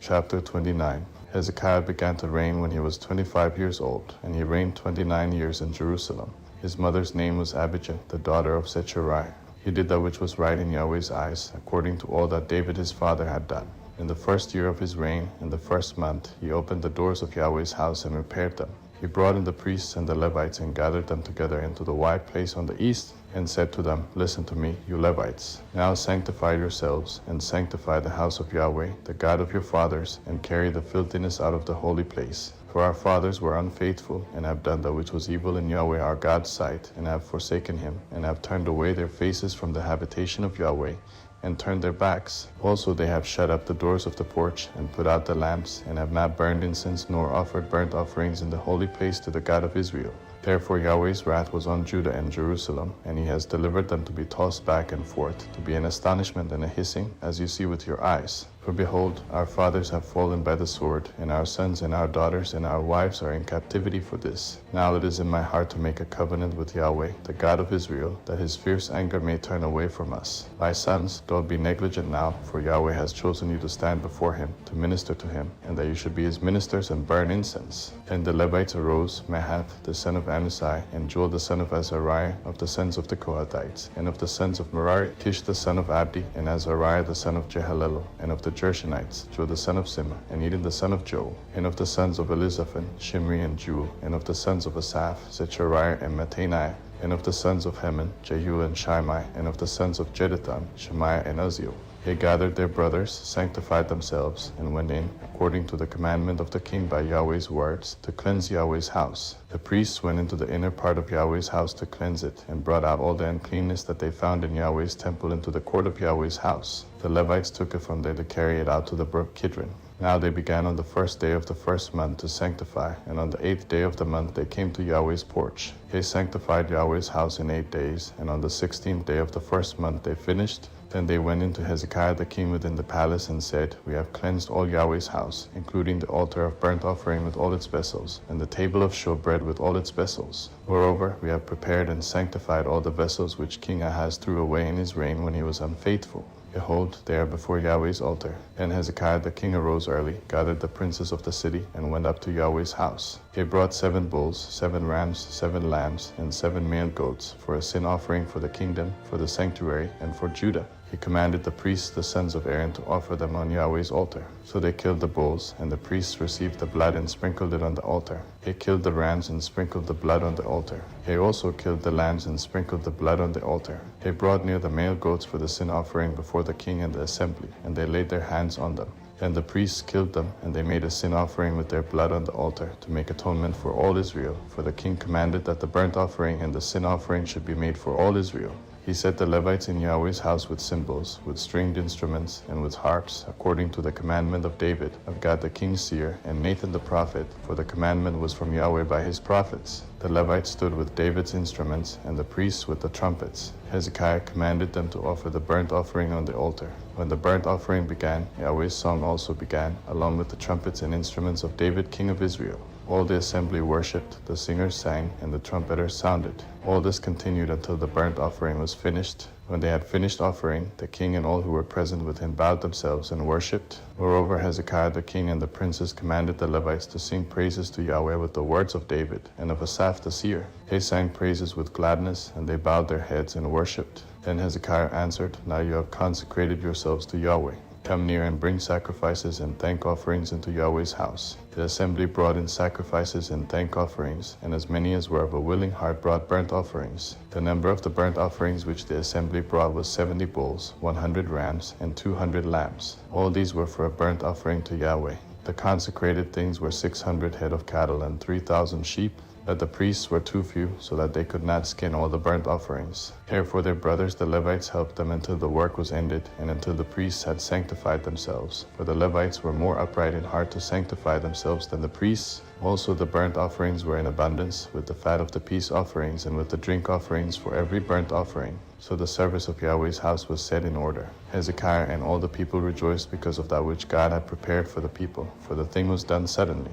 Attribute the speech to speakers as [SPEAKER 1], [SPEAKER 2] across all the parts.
[SPEAKER 1] Chapter 29. Hezekiah began to reign when he was 25 years old, and he reigned 29 years in Jerusalem. His mother's name was Abijah, the daughter of Zechariah. He did that which was right in Yahweh's eyes, according to all that David his father had done. In the first year of his reign, in the first month, he opened the doors of Yahweh's house and repaired them. He brought in the priests and the Levites and gathered them together into the wide place on the east, and said to them, Listen to me, you Levites. Now sanctify yourselves, and sanctify the house of Yahweh, the God of your fathers, and carry the filthiness out of the holy place. For our fathers were unfaithful, and have done that which was evil in Yahweh our God's sight, and have forsaken him, and have turned away their faces from the habitation of Yahweh, and turned their backs. Also they have shut up the doors of the porch, and put out the lamps, and have not burned incense, nor offered burnt offerings in the holy place to the God of Israel. Therefore Yahweh's wrath was on Judah and Jerusalem, and he has delivered them to be tossed back and forth, to be an astonishment and a hissing, as you see with your eyes. For behold, our fathers have fallen by the sword, and our sons and our daughters and our wives are in captivity for this. Now it is in my heart to make a covenant with Yahweh, the God of Israel, that his fierce anger may turn away from us. My sons, don't be negligent now, for Yahweh has chosen you to stand before him, to minister to him, and that you should be his ministers and burn incense. And the Levites arose, Mahath the son of Amasai, and Joel the son of Azariah, of the sons of the Kohathites, and of the sons of Merari, Kish the son of Abdi, and Azariah the son of Jehalelel, and of the Gershonites, Joel the son of Simma, and Eden the son of Joel, and of the sons of Elizaphan, Shimri and Jewel, and of the sons of Asaph, Zechariah and Mattaniah, and of the sons of Heman, Jehuel and Shimei, and of the sons of Jeduthun, Shemaiah and Uzziel. They gathered their brothers, sanctified themselves, and went in, according to the commandment of the king by Yahweh's words, to cleanse Yahweh's house. The priests went into the inner part of Yahweh's house to cleanse it, and brought out all the uncleanness that they found in Yahweh's temple into the court of Yahweh's house. The Levites took it from there to carry it out to the brook Kidron. Now they began on the first day of the first month to sanctify, and on the 8th day of the month they came to Yahweh's porch. They sanctified Yahweh's house in 8 days, and on the 16th day of the first month they finished. Then they went into Hezekiah the king within the palace and said, We have cleansed all Yahweh's house, including the altar of burnt offering with all its vessels, and the table of showbread with all its vessels. Moreover, we have prepared and sanctified all the vessels which King Ahaz threw away in his reign when he was unfaithful. Behold, they are before Yahweh's altar. Then Hezekiah the king arose early, gathered the princes of the city, and went up to Yahweh's house. He brought 7 bulls, 7 rams, 7 lambs, and 7 male goats, for a sin offering for the kingdom, for the sanctuary, and for Judah. He commanded the priests, the sons of Aaron, to offer them on Yahweh's altar. So they killed the bulls, and the priests received the blood and sprinkled it on the altar. They killed the rams and sprinkled the blood on the altar. They also killed the lambs and sprinkled the blood on the altar. They brought near the male goats for the sin offering before the king and the assembly, and they laid their hands on them. Then the priests killed them, and they made a sin offering with their blood on the altar to make atonement for all Israel. For the king commanded that the burnt offering and the sin offering should be made for all Israel. He set the Levites in Yahweh's house with cymbals, with stringed instruments, and with harps, according to the commandment of David, of Gad the king's seer, and Nathan the prophet, for the commandment was from Yahweh by his prophets. The Levites stood with David's instruments, and the priests with the trumpets. Hezekiah commanded them to offer the burnt offering on the altar. When the burnt offering began, Yahweh's song also began, along with the trumpets and instruments of David king of Israel. All the assembly worshipped, the singers sang, and the trumpeters sounded. All this continued until the burnt offering was finished. When they had finished offering, the king and all who were present with him bowed themselves and worshipped. Moreover, Hezekiah the king and the princes commanded the Levites to sing praises to Yahweh with the words of David and of Asaph the seer. They sang praises with gladness, and they bowed their heads and worshipped. Then Hezekiah answered, Now you have consecrated yourselves to Yahweh. Come near and bring sacrifices and thank offerings into Yahweh's house. The assembly brought in sacrifices and thank offerings, and as many as were of a willing heart brought burnt offerings. The number of the burnt offerings which the assembly brought was 70 bulls, 100 rams, and 200 lambs. All these were for a burnt offering to Yahweh. The consecrated things were 600 head of cattle and 3,000 sheep. But the priests were too few, so that they could not skin all the burnt offerings. Therefore their brothers the Levites helped them until the work was ended, and until the priests had sanctified themselves. For the Levites were more upright in heart to sanctify themselves than the priests. Also the burnt offerings were in abundance, with the fat of the peace offerings, and with the drink offerings for every burnt offering. So the service of Yahweh's house was set in order. Hezekiah and all the people rejoiced because of that which God had prepared for the people, for the thing was done suddenly.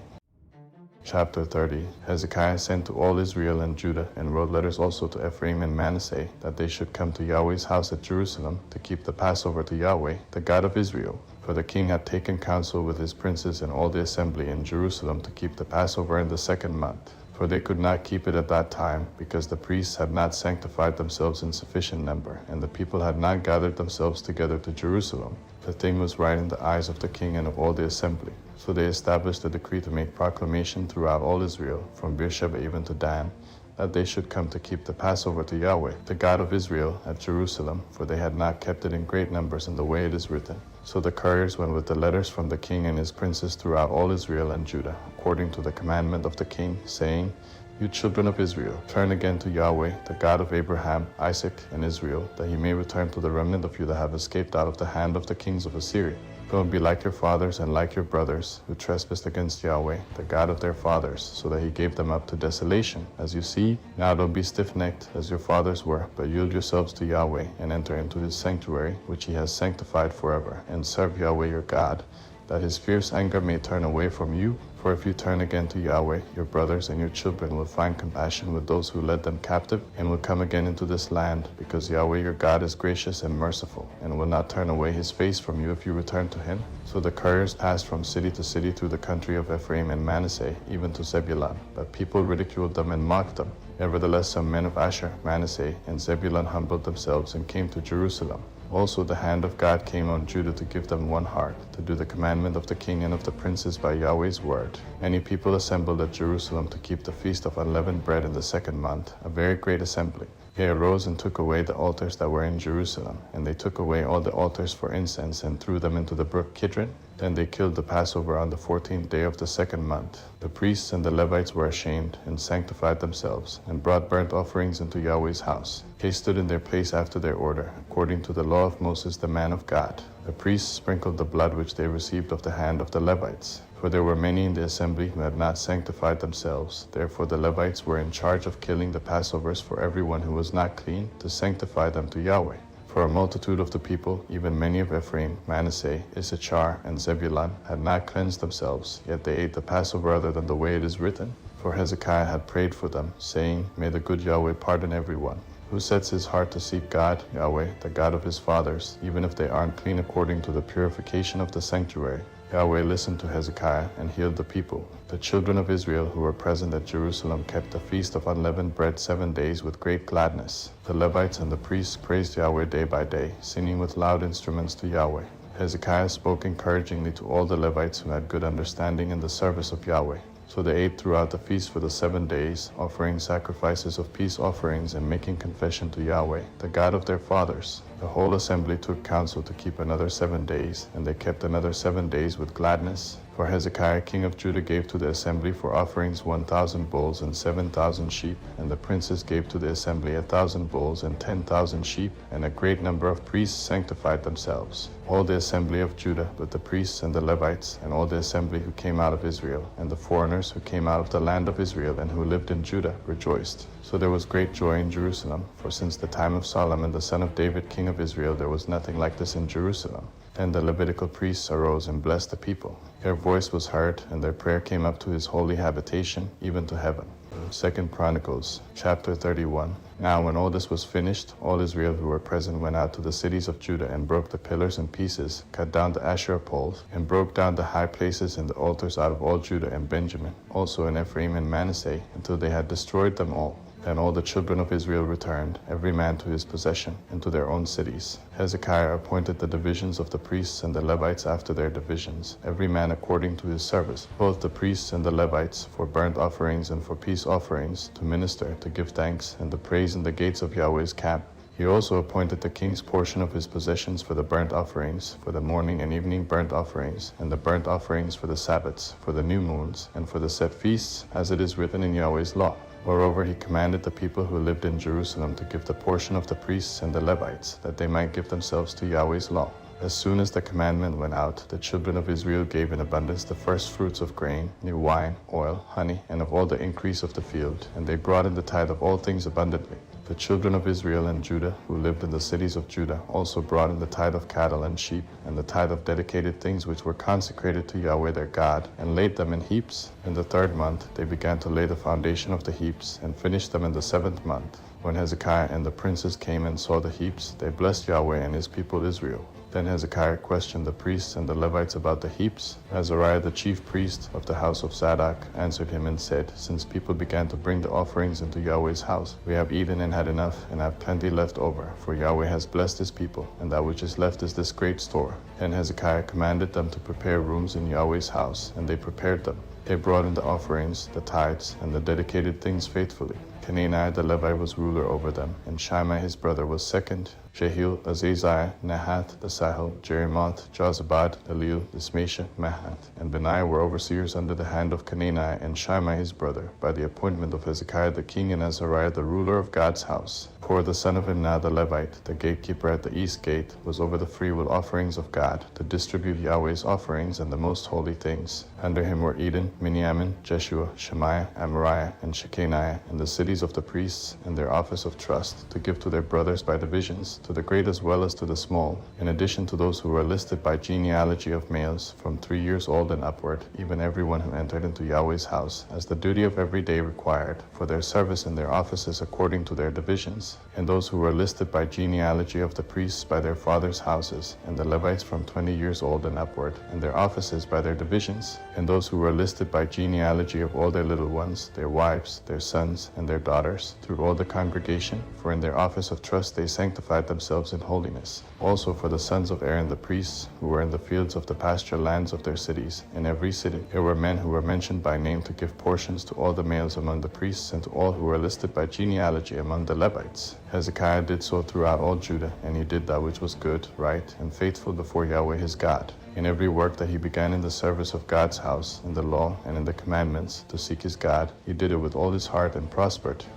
[SPEAKER 1] Chapter 30. Hezekiah sent to all Israel and Judah, and wrote letters also to Ephraim and Manasseh, that they should come to Yahweh's house at Jerusalem to keep the Passover to Yahweh, the God of Israel. For the king had taken counsel with his princes and all the assembly in Jerusalem to keep the Passover in the 2nd month. For they could not keep it at that time, because the priests had not sanctified themselves in sufficient number, and the people had not gathered themselves together to Jerusalem. The thing was right in the eyes of the king and of all the assembly. So they established a decree to make proclamation throughout all Israel, from Beersheba even to Dan, that they should come to keep the Passover to Yahweh, the God of Israel, at Jerusalem, for they had not kept it in great numbers in the way it is written. So the couriers went with the letters from the king and his princes throughout all Israel and Judah, according to the commandment of the king, saying, You children of Israel, turn again to Yahweh, the God of Abraham, Isaac, and Israel, that he may return to the remnant of you that have escaped out of the hand of the kings of Assyria. Don't be like your fathers and like your brothers, who trespassed against Yahweh, the God of their fathers, so that he gave them up to desolation. As you see, now don't be stiff-necked as your fathers were, but yield yourselves to Yahweh, and enter into his sanctuary, which he has sanctified forever, and serve Yahweh your God, that his fierce anger may turn away from you. For if you turn again to Yahweh, your brothers and your children will find compassion with those who led them captive, and will come again into this land, because Yahweh your God is gracious and merciful, and will not turn away his face from you if you return to him. So the couriers passed from city to city through the country of Ephraim and Manasseh, even to Zebulun. But people ridiculed them and mocked them. Nevertheless, some men of Asher, Manasseh, and Zebulun humbled themselves and came to Jerusalem. Also the hand of God came on Judah to give them one heart, to do the commandment of the king and of the princes by Yahweh's word. Many people assembled at Jerusalem to keep the feast of unleavened bread in the 2nd month, a very great assembly. They arose and took away the altars that were in Jerusalem, and they took away all the altars for incense and threw them into the brook Kidron. Then they killed the Passover on the 14th day of the 2nd month. The priests and the Levites were ashamed and sanctified themselves, and brought burnt offerings into Yahweh's house. They stood in their place after their order, according to the law of Moses the man of God. The priests sprinkled the blood which they received of the hand of the Levites. For there were many in the assembly who had not sanctified themselves. Therefore the Levites were in charge of killing the Passovers for everyone who was not clean, to sanctify them to Yahweh. For a multitude of the people, even many of Ephraim, Manasseh, Issachar, and Zebulun, had not cleansed themselves, yet they ate the Passover other than the way it is written. For Hezekiah had prayed for them, saying, May the good Yahweh pardon everyone who sets his heart to seek God, Yahweh, the God of his fathers, even if they aren't clean according to the purification of the sanctuary. Yahweh listened to Hezekiah and healed the people. The children of Israel who were present at Jerusalem kept the feast of unleavened bread 7 days with great gladness. The Levites and the priests praised Yahweh day by day, singing with loud instruments to Yahweh. Hezekiah spoke encouragingly to all the Levites who had good understanding in the service of Yahweh. So they ate throughout the feast for the 7 days, offering sacrifices of peace offerings and making confession to Yahweh, the God of their fathers. The whole assembly took counsel to keep another 7 days, and they kept another 7 days with gladness. For Hezekiah king of Judah gave to the assembly for offerings 1,000 bulls and 7,000 sheep, and the princes gave to the assembly 1,000 bulls and 10,000 sheep, and a great number of priests sanctified themselves. All the assembly of Judah, with the priests and the Levites, and all the assembly who came out of Israel, and the foreigners who came out of the land of Israel and who lived in Judah, rejoiced. So there was great joy in Jerusalem, for since the time of Solomon the son of David king of Israel there was nothing like this in Jerusalem. Then the Levitical priests arose and blessed the people. Their voice was heard, and their prayer came up to his holy habitation, even to heaven. 2 Chronicles, chapter 31. Now when all this was finished, all Israel who were present went out to the cities of Judah and broke the pillars in pieces, cut down the Asherah poles, and broke down the high places and the altars out of all Judah and Benjamin, also in Ephraim and Manasseh, until they had destroyed them all. Then all the children of Israel returned, every man to his possession, and to their own cities. Hezekiah appointed the divisions of the priests and the Levites after their divisions, every man according to his service, both the priests and the Levites, for burnt offerings and for peace offerings, to minister, to give thanks, and to praise in the gates of Yahweh's camp. He also appointed the king's portion of his possessions for the burnt offerings, for the morning and evening burnt offerings, and the burnt offerings for the Sabbaths, for the new moons, and for the set feasts, as it is written in Yahweh's law. Moreover, he commanded the people who lived in Jerusalem to give the portion of the priests and the Levites, that they might give themselves to Yahweh's law. As soon as the commandment went out, the children of Israel gave in abundance the first fruits of grain, new wine, oil, honey, and of all the increase of the field, and they brought in the tithe of all things abundantly. The children of Israel and Judah, who lived in the cities of Judah, also brought in the tithe of cattle and sheep, and the tithe of dedicated things which were consecrated to Yahweh their God, and laid them in heaps. In the 3rd month they began to lay the foundation of the heaps, and finished them in the 7th month. When Hezekiah and the princes came and saw the heaps, they blessed Yahweh and his people Israel. Then Hezekiah questioned the priests and the Levites about the heaps. Azariah, the chief priest of the house of Zadok, answered him and said, Since people began to bring the offerings into Yahweh's house, we have eaten and had enough, and have plenty left over, for Yahweh has blessed his people, and that which is left is this great store. Then Hezekiah commanded them to prepare rooms in Yahweh's house, and they prepared them. They brought in the offerings, the tithes, and the dedicated things faithfully. Kenani the Levite was ruler over them, and Shimei his brother was second. Jehiel, Azaziah, Nahath, the Sahel, Jerimoth, Jozabad, Eliel, Ismashah, Mahath, and Benaiah were overseers under the hand of Kenani and Shimei his brother, by the appointment of Hezekiah the king and Azariah the ruler of God's house. For the son of Imnah the Levite, the gatekeeper at the east gate, was over the freewill offerings of God, to distribute Yahweh's offerings and the most holy things. Under him were Eden, Miniamin, Jeshua, Shemaiah, Amariah, and Shechaniah, and the cities of the priests, and their office of trust, to give to their brothers by divisions, to the great as well as to the small, in addition to those who were listed by genealogy of males, from 3 years old and upward, even everyone who entered into Yahweh's house, as the duty of every day required, for their service in their offices according to their divisions, and those who were listed by genealogy of the priests by their fathers' houses, and the Levites from 20 years old and upward, and their offices by their divisions, and those who were listed by genealogy of all their little ones, their wives, their sons, and their daughters, through all the congregation, for in their office of trust they sanctified themselves in holiness. Also for the sons of Aaron the priests, who were in the fields of the pasture lands of their cities, in every city, there were men who were mentioned by name to give portions to all the males among the priests, and to all who were listed by genealogy among the Levites. Hezekiah did so throughout all Judah, and he did that which was good, right, and faithful before Yahweh his God. In every work that he began in the service of God's house, in the law and in the commandments, to seek his God, he did it with all his heart and prospered.